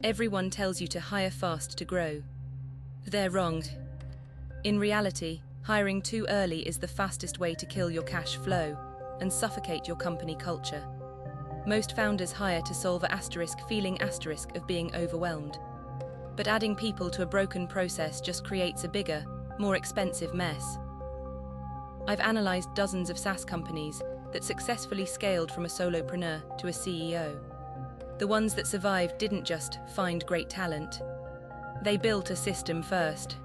Everyone tells you to hire fast to grow. They're wrong. In reality, hiring too early is the fastest way to kill your cash flow and suffocate your company culture. Most founders hire to solve a feeling of being overwhelmed. But adding people to a broken process just creates a bigger, more expensive mess. I've analyzed dozens of SaaS companies that successfully scaled from a solopreneur to a CEO. The ones that survived didn't just find great talent. They built a system first.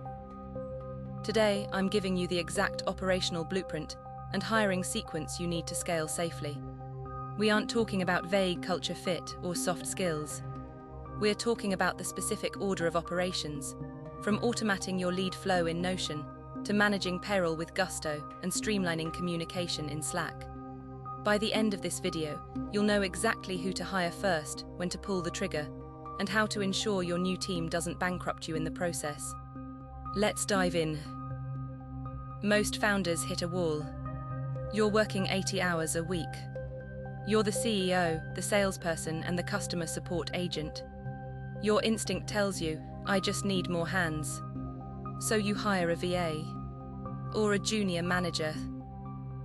Today, I'm giving you the exact operational blueprint and hiring sequence you need to scale safely. We aren't talking about vague culture fit or soft skills. We're talking about the specific order of operations, from automating your lead flow in Notion to managing payroll with Gusto and streamlining communication in Slack. By the end of this video, you'll know exactly who to hire first, when to pull the trigger, and how to ensure your new team doesn't bankrupt you in the process. Let's dive in. Most founders hit a wall. You're working 80 hours a week. You're the CEO, the salesperson, and the customer support agent. Your instinct tells you, I just need more hands. So you hire a VA, or a junior manager,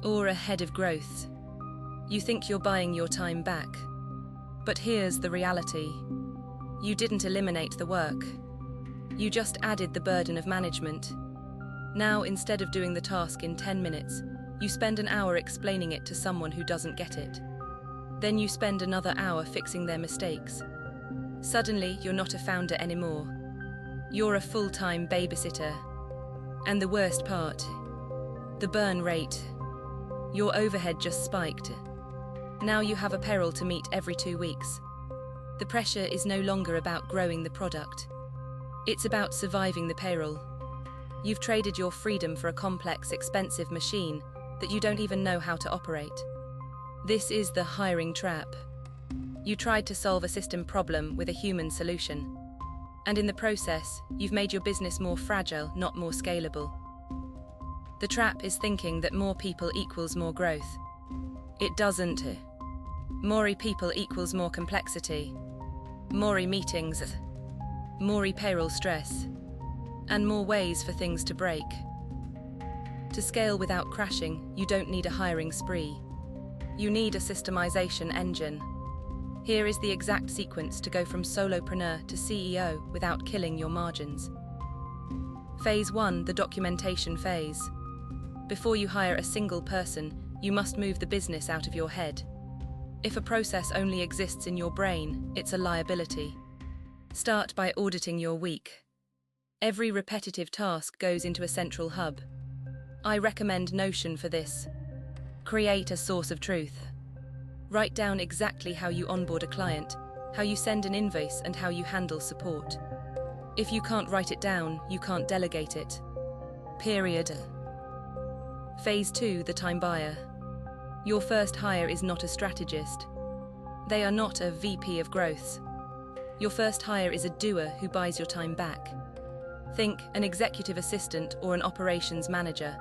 or a head of growth. You think you're buying your time back. But here's the reality. You didn't eliminate the work. You just added the burden of management. Now, instead of doing the task in 10 minutes, you spend an hour explaining it to someone who doesn't get it. Then you spend another hour fixing their mistakes. Suddenly, you're not a founder anymore. You're a full-time babysitter. And the worst part, the burn rate. Your overhead just spiked. Now you have a payroll to meet every 2 weeks. The pressure is no longer about growing the product. It's about surviving the payroll. You've traded your freedom for a complex, expensive machine that you don't even know how to operate. This is the hiring trap. You tried to solve a system problem with a human solution. And in the process, you've made your business more fragile, not more scalable. The trap is thinking that more people equals more growth. It doesn't. More people equals more complexity, more meetings, more payroll stress, and more ways for things to break. To scale without crashing, you don't need a hiring spree. You need a systemization engine. Here is the exact sequence to go from solopreneur to CEO without killing your margins. Phase 1, the documentation phase. Before you hire a single person, you must move the business out of your head. If a process only exists in your brain, it's a liability. Start by auditing your week. Every repetitive task goes into a central hub. I recommend Notion for this. Create a source of truth. Write down exactly how you onboard a client, how you send an invoice, and how you handle support. If you can't write it down, you can't delegate it. Period. Phase 2, the time buyer. Your first hire is not a strategist. They are not a VP of growth. Your first hire is a doer who buys your time back. Think an executive assistant or an operations manager.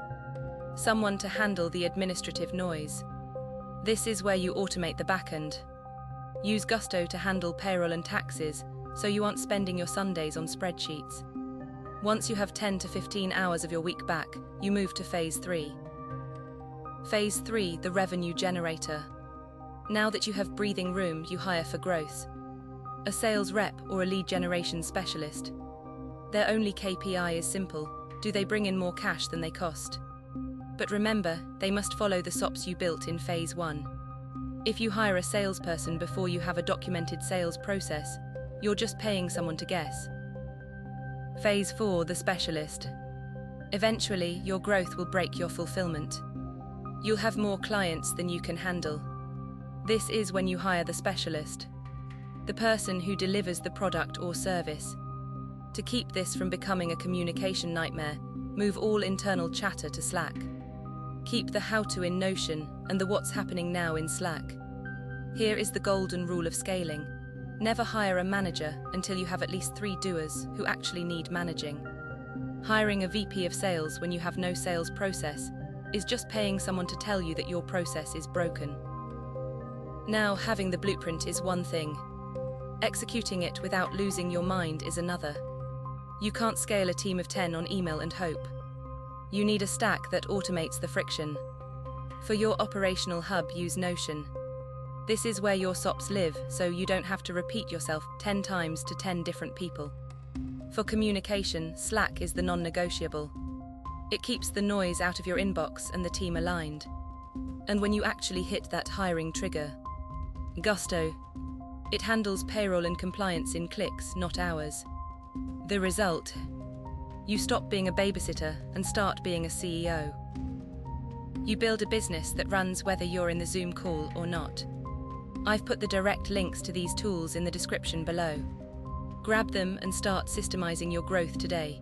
Someone to handle the administrative noise. This is where you automate the backend. Use Gusto to handle payroll and taxes, so you aren't spending your Sundays on spreadsheets. Once you have 10 to 15 hours of your week back, you move to Phase 3. Phase 3, the revenue generator. Now that you have breathing room, you hire for growth. A sales rep or a lead generation specialist. Their only KPI is simple: do they bring in more cash than they cost? But remember, they must follow the SOPs you built in Phase 1. If you hire a salesperson before you have a documented sales process, you're just paying someone to guess. Phase 4, the specialist. Eventually, your growth will break your fulfillment. You'll have more clients than you can handle. This is when you hire the specialist, the person who delivers the product or service. To keep this from becoming a communication nightmare, move all internal chatter to Slack. Keep the how-to in Notion and the what's happening now in Slack. Here is the golden rule of scaling. Never hire a manager until you have at least 3 doers who actually need managing. Hiring a VP of sales when you have no sales process is just paying someone to tell you that your process is broken. Now, having the blueprint is one thing. Executing it without losing your mind is another. You can't scale a team of 10 on email and hope. You need a stack that automates the friction. For your operational hub, use Notion. This is where your SOPs live, so you don't have to repeat yourself 10 times to 10 different people. For communication, Slack is the non-negotiable. It keeps the noise out of your inbox and the team aligned. And when you actually hit that hiring trigger, Gusto. It handles payroll and compliance in clicks, not hours. The result? You stop being a babysitter and start being a CEO. You build a business that runs whether you're in the Zoom call or not. I've put the direct links to these tools in the description below. Grab them and start systemizing your growth today.